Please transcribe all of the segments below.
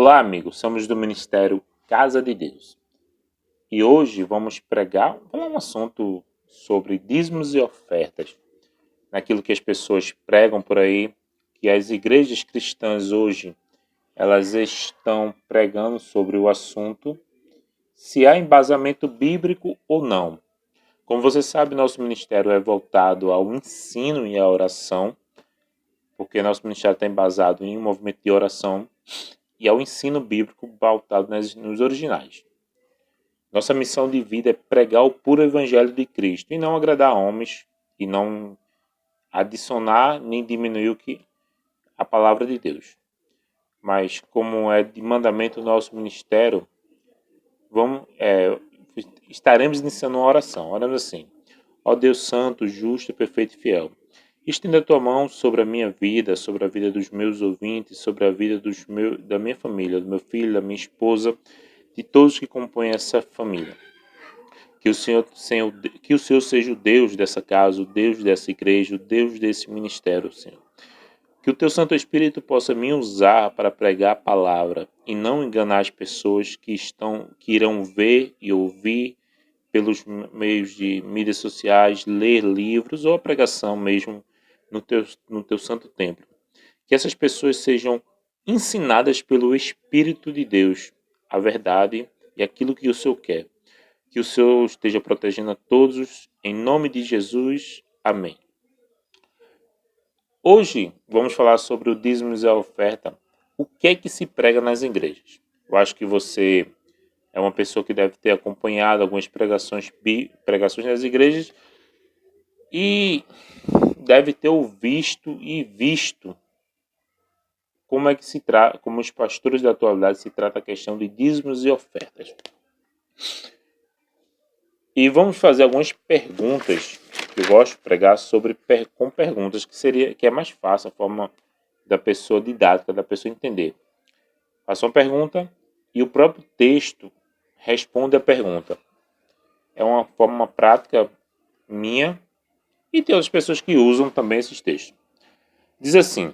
Olá, amigos. Somos do Ministério Casa de Deus. E hoje vamos falar um assunto sobre dízimos e ofertas. Naquilo que as pessoas pregam por aí, que as igrejas cristãs hoje, elas estão pregando sobre o assunto, se há embasamento bíblico ou não. Como você sabe, nosso ministério é voltado ao ensino e à oração, porque nosso ministério está embasado em um movimento de oração e ao ensino bíblico pautado nos originais. Nossa missão de vida é pregar o puro evangelho de Cristo e não agradar homens e não adicionar nem diminuir a palavra de Deus. Mas como é de mandamento do nosso ministério, estaremos iniciando uma oração. Orando assim: ó Deus santo, justo, perfeito e fiel, estenda a tua mão sobre a minha vida, sobre a vida dos meus ouvintes, sobre a vida da minha família, do meu filho, da minha esposa, de todos que compõem essa família. Que o Senhor seja o Deus dessa casa, o Deus dessa igreja, o Deus desse ministério, Senhor. Que o teu Santo Espírito possa me usar para pregar a palavra e não enganar as pessoas que irão ver e ouvir pelos meios de mídias sociais, ler livros ou a pregação mesmo no teu santo templo. Que essas pessoas sejam ensinadas pelo Espírito de Deus, a verdade e aquilo que o Senhor quer. Que o Senhor esteja protegendo a todos, em nome de Jesus. Amém. Hoje vamos falar sobre o dízimo e a oferta. O que é que se prega nas igrejas? Eu acho que você é uma pessoa que deve ter acompanhado algumas pregações nas igrejas e deve ter visto como os pastores da atualidade se trata a questão de dízimos e ofertas. E vamos fazer algumas perguntas que eu gosto de pregar com perguntas que é mais fácil a forma da pessoa didática, da pessoa entender. Faça uma pergunta e o próprio texto responde a pergunta. É uma forma prática minha e tem outras pessoas que usam também esses textos. Diz assim: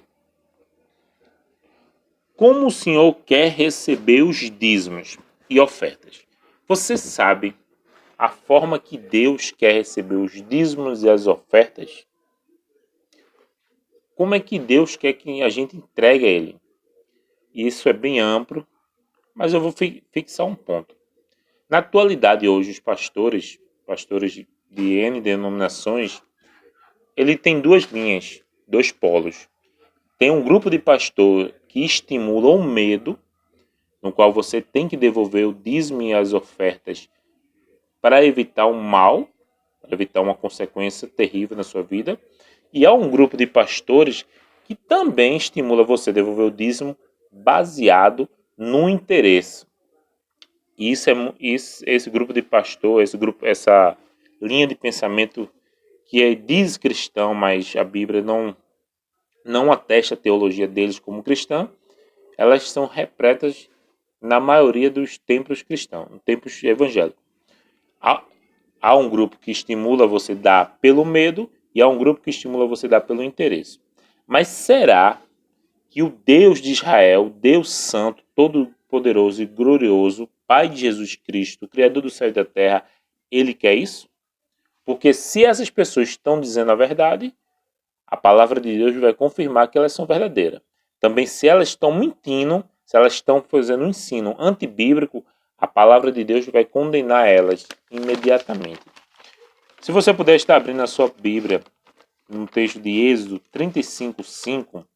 como o Senhor quer receber os dízimos e ofertas? Você sabe a forma que Deus quer receber os dízimos e as ofertas? Como é que Deus quer que a gente entregue a Ele? Isso é bem amplo, mas eu vou fixar um ponto. Na atualidade hoje, os pastores de N denominações, ele tem duas linhas, dois polos. Tem um grupo de pastor que estimula o medo, no qual você tem que devolver o dízimo e as ofertas para evitar o mal, para evitar uma consequência terrível na sua vida. E há um grupo de pastores que também estimula você a devolver o dízimo baseado no interesse. Esse grupo de pastor, essa linha de pensamento que diz cristão, mas a Bíblia não atesta a teologia deles como cristã, elas são repletas na maioria dos templos cristãos, templos evangélicos. Há um grupo que estimula você a dar pelo medo e há um grupo que estimula você a dar pelo interesse. Mas será que o Deus de Israel, Deus Santo, Todo-Poderoso e Glorioso, Pai de Jesus Cristo, Criador do céu e da terra, Ele quer isso? Porque se essas pessoas estão dizendo a verdade, a palavra de Deus vai confirmar que elas são verdadeiras. Também se elas estão mentindo, se elas estão fazendo um ensino antibíblico, a palavra de Deus vai condenar elas imediatamente. Se você puder estar abrindo a sua Bíblia no texto de Êxodo 35:5,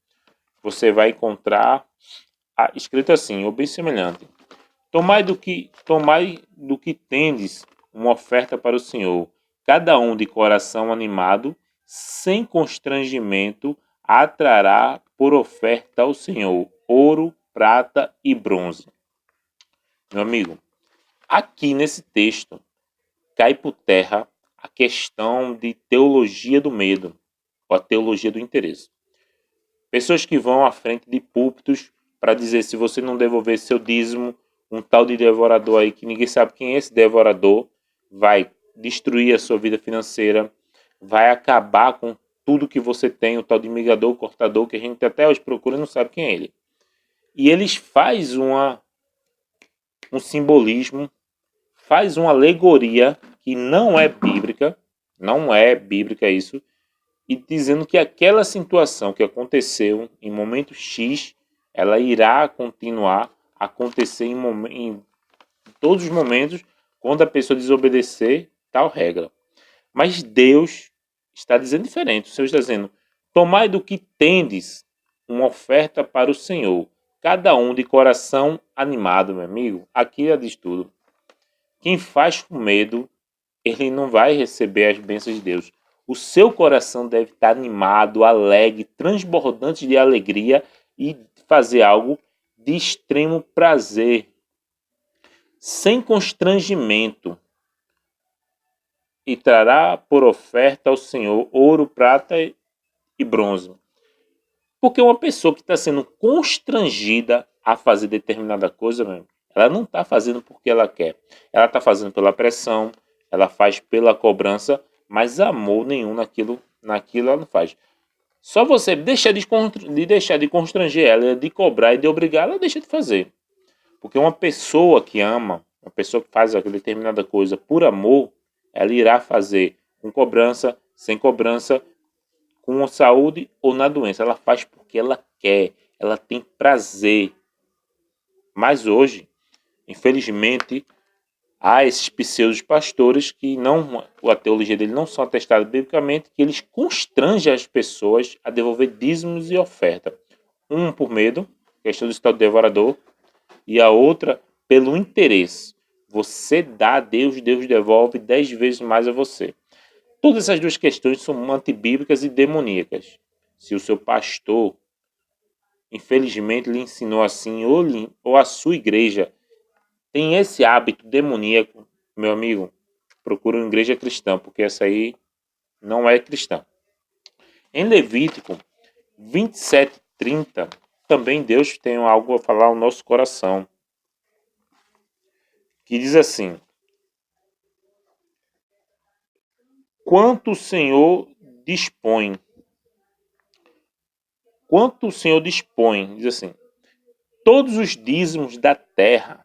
você vai encontrar escrito assim, ou bem semelhante: Tomai do que tendes uma oferta para o Senhor, cada um de coração animado, sem constrangimento, atrará por oferta ao Senhor ouro, prata e bronze. Meu amigo, aqui nesse texto cai por terra a questão de teologia do medo, ou a teologia do interesse. Pessoas que vão à frente de púlpitos para dizer: se você não devolver seu dízimo, um tal de devorador aí, que ninguém sabe quem é esse devorador, vai destruir a sua vida financeira, vai acabar com tudo que você tem, o tal de migador, cortador, que a gente até hoje procura e não sabe quem é ele. e eles fazem um simbolismo, faz uma alegoria que não é bíblica isso, e dizendo que aquela situação que aconteceu em momento X, ela irá continuar a acontecer em todos os momentos quando a pessoa desobedecer tal regra. Mas Deus está dizendo diferente. O Senhor está dizendo: tomai do que tendes uma oferta para o Senhor, cada um de coração animado, meu amigo. Aqui já diz tudo. Quem faz com medo, ele não vai receber as bênçãos de Deus. O seu coração deve estar animado, alegre, transbordante de alegria e fazer algo de extremo prazer, sem constrangimento, e trará por oferta ao Senhor ouro, prata e bronze. Porque uma pessoa que está sendo constrangida a fazer determinada coisa, meu, ela não está fazendo porque ela quer. Ela está fazendo pela pressão, ela faz pela cobrança, mas amor nenhum naquilo ela não faz. Só você deixar de constranger ela, de cobrar e de obrigar, ela deixa de fazer. Porque uma pessoa que ama, uma pessoa que faz aquela determinada coisa por amor, ela irá fazer com cobrança, sem cobrança, com a saúde ou na doença. Ela faz porque ela quer, ela tem prazer. Mas hoje, infelizmente, há esses pseudos pastores que não, a teologia dele não são atestadas biblicamente, que eles constrangem as pessoas a devolver dízimos e oferta. Um por medo, questão do estado devorador, e a outra pelo interesse. Você dá a Deus, Deus devolve 10 vezes mais a você. Todas essas duas questões são antibíblicas e demoníacas. Se o seu pastor, infelizmente, lhe ensinou assim, ou a sua igreja tem esse hábito demoníaco, meu amigo, procure uma igreja cristã, porque essa aí não é cristã. Em Levítico 27:30, também Deus tem algo a falar ao nosso coração, que diz assim: quanto o Senhor dispõe, diz assim, todos os dízimos da terra,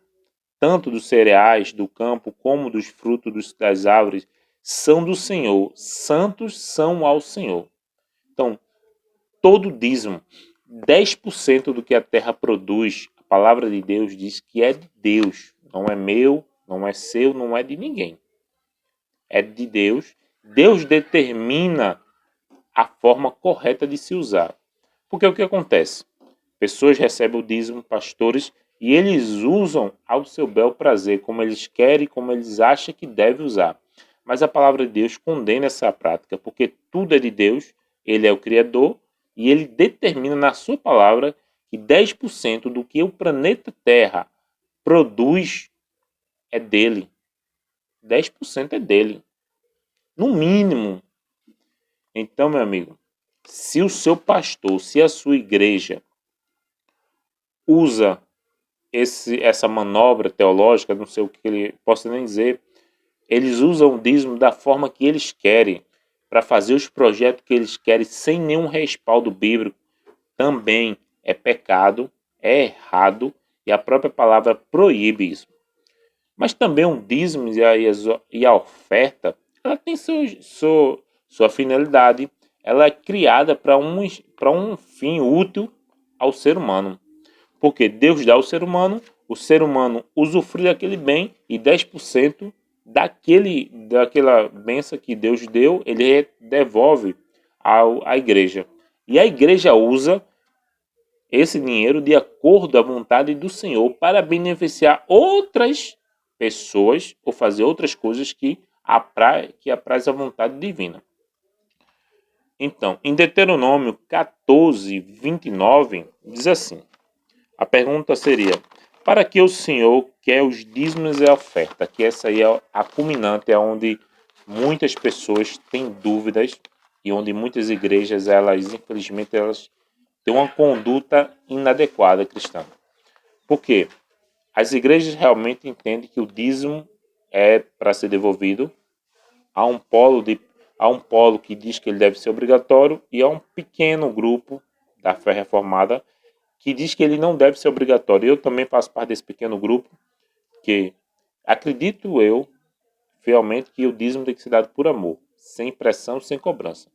tanto dos cereais do campo como dos frutos das árvores, são do Senhor, santos são ao Senhor. Então, todo dízimo, 10% do que a terra produz, a palavra de Deus diz que é de Deus, não é meu, não é seu, não é de ninguém. É de Deus. Deus determina a forma correta de se usar. Porque o que acontece? Pessoas recebem o dízimo, pastores, e eles usam ao seu bel prazer, como eles querem, como eles acham que deve usar. Mas a palavra de Deus condena essa prática, porque tudo é de Deus, ele é o Criador, e ele determina na sua palavra que 10% do que o planeta Terra produz é dele. 10% é dele. No mínimo. Então, meu amigo, se o seu pastor, se a sua igreja usa essa manobra teológica, não sei o que ele possa nem dizer, eles usam o dízimo da forma que eles querem, para fazer os projetos que eles querem, sem nenhum respaldo bíblico, também é pecado, é errado, e a própria palavra proíbe isso. Mas também o dízimo e a oferta, ela tem sua finalidade, ela é criada para um fim útil ao ser humano. Porque Deus dá ao ser humano, o ser humano usufrui daquele bem e 10% daquela bênção que Deus deu, ele devolve à igreja. E a igreja usa esse dinheiro de acordo à vontade do Senhor para beneficiar outras pessoas ou fazer outras coisas que apraz a vontade divina. Então, em Deuteronômio 14:29, diz assim, a pergunta seria, para que o Senhor quer os dízimos e a oferta? Que essa aí é a culminante, é onde muitas pessoas têm dúvidas e onde muitas igrejas, infelizmente, elas têm uma conduta inadequada cristã. Por quê? As igrejas realmente entendem que o dízimo é para ser devolvido. Há um polo que diz que ele deve ser obrigatório e há um pequeno grupo da fé reformada que diz que ele não deve ser obrigatório. Eu também faço parte desse pequeno grupo, que acredito eu, fielmente, que o dízimo tem que ser dado por amor, sem pressão, sem cobrança.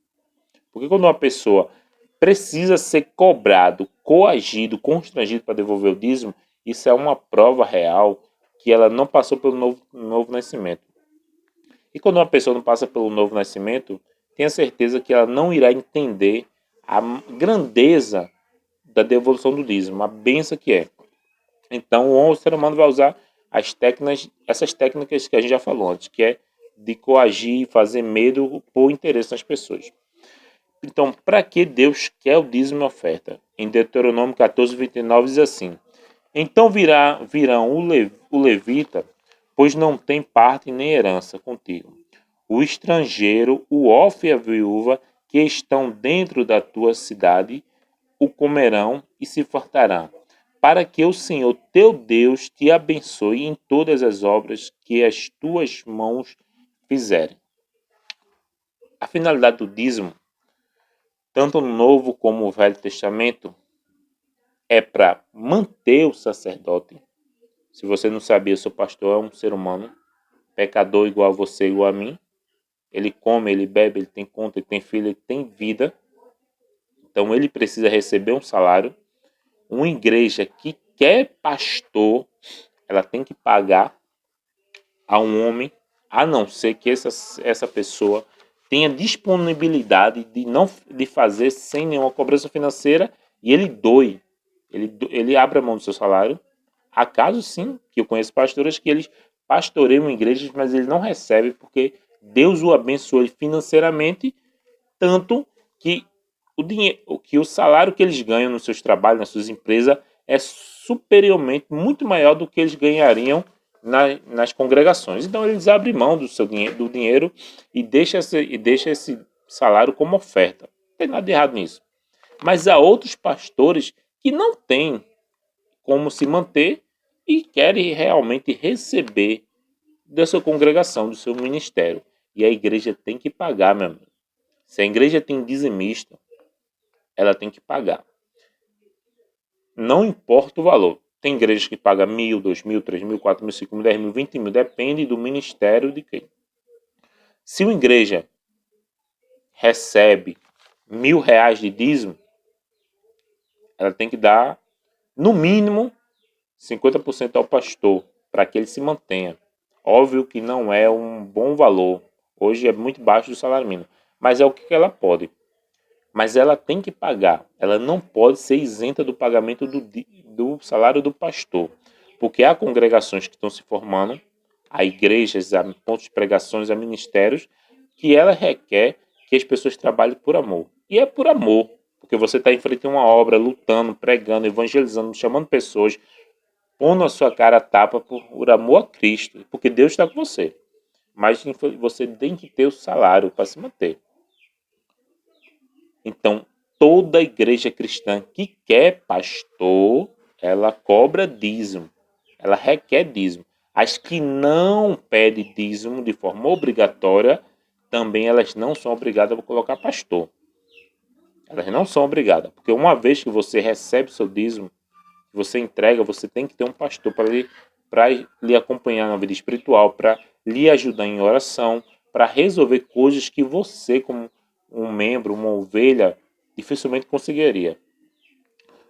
Porque quando uma pessoa precisa ser cobrado, coagido, constrangido para devolver o dízimo, isso é uma prova real que ela não passou pelo novo nascimento. E quando uma pessoa não passa pelo novo nascimento, tenha certeza que ela não irá entender a grandeza da devolução do dízimo, a benção que é. Então, o ser humano vai usar essas técnicas que a gente já falou antes, que é de coagir, fazer medo por interesse nas pessoas. Então, para que Deus quer o dízimo e a oferta? Em Deuteronômio 14:29 diz assim: Então virão o levita, pois não tem parte nem herança contigo. O estrangeiro, o órfão e a viúva, que estão dentro da tua cidade, o comerão e se fartarão, para que o Senhor teu Deus te abençoe em todas as obras que as tuas mãos fizerem. A finalidade do dízimo, tanto no Novo como no Velho Testamento, é para manter o sacerdote. Se você não sabia, seu pastor é um ser humano, pecador igual a você, igual a mim. Ele come, ele bebe, ele tem conta, ele tem filho, ele tem vida. Então ele precisa receber um salário. Uma igreja que quer pastor, ela tem que pagar a um homem, a não ser que essa pessoa tenha disponibilidade de fazer sem nenhuma cobrança financeira e ele doe. Ele abre a mão do seu salário. Há casos, sim, que eu conheço pastores que eles pastoreiam igrejas, mas ele não recebe porque Deus o abençoou financeiramente, tanto que o salário que eles ganham nos seus trabalhos, nas suas empresas, é superiormente muito maior do que eles ganhariam nas congregações. Então eles abrem mão do dinheiro e deixam esse salário como oferta. Não tem nada de errado nisso. Mas há outros pastores que não têm como se manter e querem realmente receber da sua congregação, do seu ministério. E a igreja tem que pagar, meu amigo. Se a igreja tem dizimista, ela tem que pagar. Não importa o valor. Tem igrejas que pagam 1.000, 2.000, 3.000, 4.000, 5.000, 10.000, 20.000. Depende do ministério de quem. Se uma igreja recebe R$ 1.000 de dízimo, ela tem que dar, no mínimo, 50% ao pastor, para que ele se mantenha. Óbvio que não é um bom valor. Hoje é muito baixo do salário mínimo. Mas é o que ela pode. Mas ela tem que pagar. Ela não pode ser isenta do pagamento do salário do pastor. Porque há congregações que estão se formando, há igrejas, há pontos de pregações, há ministérios, que ela requer que as pessoas trabalhem por amor. E é por amor. Porque você está em frente a uma obra, lutando, pregando, evangelizando, chamando pessoas, pondo a sua cara a tapa por amor a Cristo. Porque Deus está com você. Mas você tem que ter o salário para se manter. Então, toda igreja cristã que quer pastor, ela cobra dízimo. Ela requer dízimo. As que não pedem dízimo de forma obrigatória, também elas não são obrigadas a colocar pastor. Elas não são obrigadas. Porque uma vez que você recebe seu dízimo, você entrega, você tem que ter um pastor para lhe acompanhar na vida espiritual, para lhe ajudar em oração, para resolver coisas que você, como um membro, uma ovelha, dificilmente conseguiria.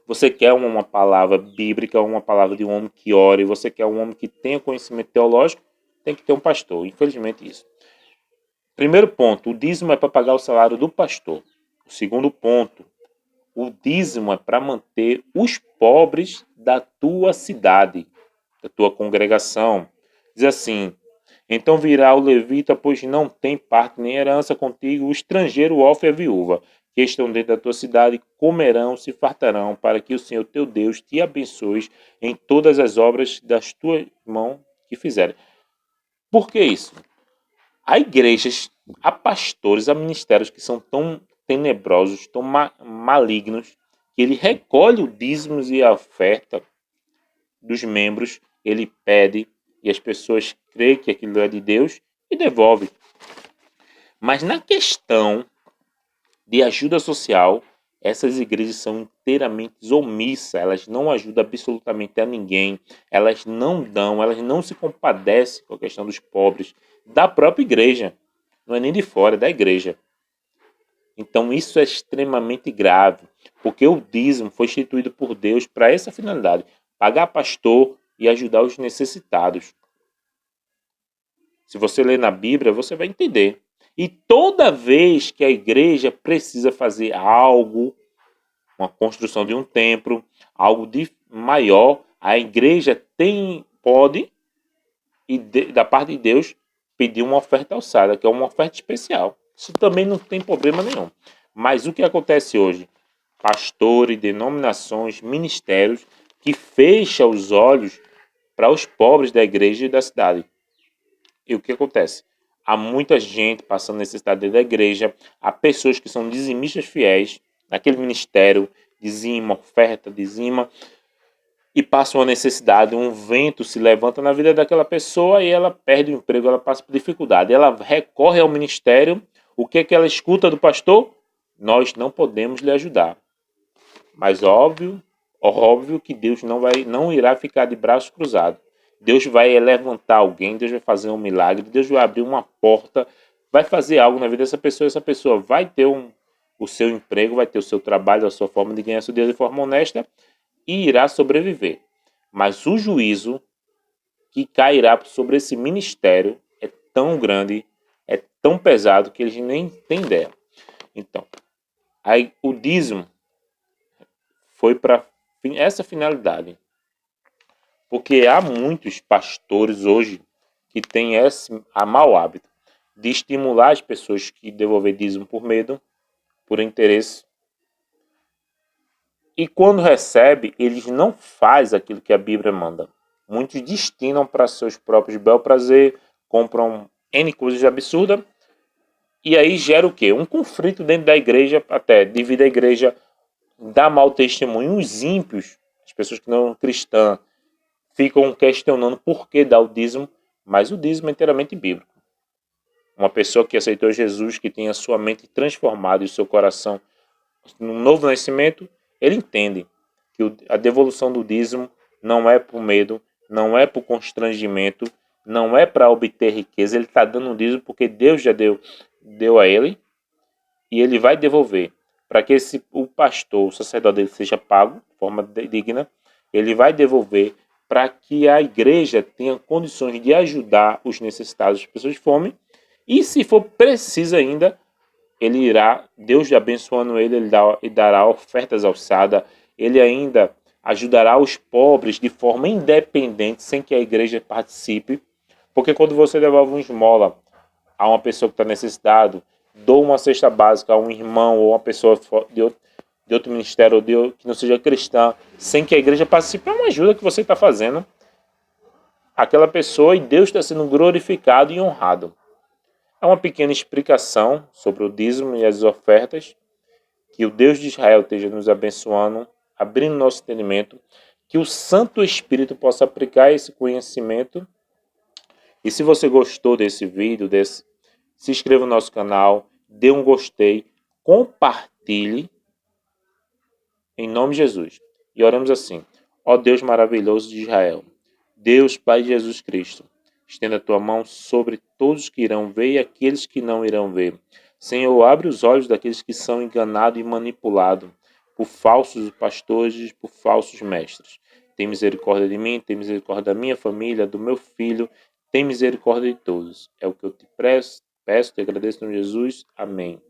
Você quer uma palavra bíblica, uma palavra de um homem que ore, você quer um homem que tenha conhecimento teológico, tem que ter um pastor. Infelizmente isso. Primeiro ponto, o dízimo é para pagar o salário do pastor. O segundo ponto, o dízimo é para manter os pobres da tua cidade, da tua congregação. Diz assim: então virá o levita, pois não tem parte nem herança contigo, o estrangeiro, o órfão e a viúva, que estão dentro da tua cidade, comerão, se fartarão, para que o Senhor teu Deus te abençoe em todas as obras das tuas mãos que fizerem. Por que isso? Há igrejas, há pastores, há ministérios que são tão tenebrosos, tão malignos, que ele recolhe o dízimos e a oferta dos membros, ele pede e as pessoas creem que aquilo é de Deus e devolve. Mas na questão de ajuda social, Essas igrejas são inteiramente omissas, elas não ajudam absolutamente a ninguém, elas não dão, elas não se compadecem com a questão dos pobres, da própria igreja, não é nem de fora, é da igreja. Então isso é extremamente grave, porque o dízimo foi instituído por Deus para essa finalidade, pagar pastor e ajudar os necessitados. Se você ler na Bíblia, você vai entender. E toda vez que a igreja precisa fazer algo, uma construção de um templo, algo de maior, a igreja pode, da parte de Deus, pedir uma oferta alçada, que é uma oferta especial. Isso também não tem problema nenhum. Mas o que acontece hoje? Pastores, denominações, ministérios que fecham os olhos para os pobres da igreja e da cidade. E o que acontece? Há muita gente passando necessidade dentro da igreja, há pessoas que são dizimistas fiéis naquele ministério, dizima, oferta, dizima, e passa uma necessidade, um vento se levanta na vida daquela pessoa e ela perde o emprego, ela passa por dificuldade. Ela recorre ao ministério, o que é que ela escuta do pastor? Nós não podemos lhe ajudar. Mas óbvio que Deus não irá ficar de braços cruzados. Deus vai levantar alguém, Deus vai fazer um milagre, Deus vai abrir uma porta, vai fazer algo na vida dessa pessoa, essa pessoa vai ter o seu emprego, vai ter o seu trabalho, a sua forma de ganhar seu dinheiro de forma honesta e irá sobreviver. Mas o juízo que cairá sobre esse ministério é tão grande, é tão pesado que eles nem têm ideia. Então, aí, o dízimo foi para essa finalidade. Porque há muitos pastores hoje que têm esse mau hábito de estimular as pessoas que devolver dízimo por medo, por interesse. E quando recebe, eles não fazem aquilo que a Bíblia manda. Muitos destinam para seus próprios bel prazer, compram N coisas absurdas, e aí gera o quê? Um conflito dentro da igreja, até divide a igreja, dá mau testemunho. Os ímpios, as pessoas que não são cristãs, ficam questionando por que dar o dízimo, mas o dízimo é inteiramente bíblico. Uma pessoa que aceitou Jesus, que tem a sua mente transformada e o seu coração num novo nascimento, ele entende que a devolução do dízimo não é por medo, não é por constrangimento, não é para obter riqueza. Ele está dando o dízimo porque Deus já deu a ele e ele vai devolver. Para que o pastor, o sacerdote dele seja pago de forma digna, ele vai devolver para que a igreja tenha condições de ajudar os necessitados, as pessoas de fome, e se for preciso ainda, ele irá, Deus abençoando ele dará ofertas alçadas, ele ainda ajudará os pobres de forma independente, sem que a igreja participe, porque quando você devolve uma esmola a uma pessoa que está necessitado, dou uma cesta básica a um irmão ou uma pessoa de outro ministério ou que não seja cristã, sem que a igreja participe, é uma ajuda que você está fazendo àquela pessoa e Deus está sendo glorificado e honrado. É uma pequena explicação sobre o dízimo e as ofertas. Que o Deus de Israel esteja nos abençoando, abrindo nosso entendimento, que o Santo Espírito possa aplicar esse conhecimento. E se você gostou desse vídeo, se inscreva no nosso canal, dê um gostei, compartilhe, em nome de Jesus. E oramos assim: ó Deus maravilhoso de Israel, Deus Pai de Jesus Cristo, estenda a tua mão sobre todos que irão ver e aqueles que não irão ver. Senhor, abre os olhos daqueles que são enganados e manipulados por falsos pastores, por falsos mestres. Tem misericórdia de mim, tem misericórdia da minha família, do meu filho, tem misericórdia de todos. É o que eu te peço, te agradeço em Jesus. Amém.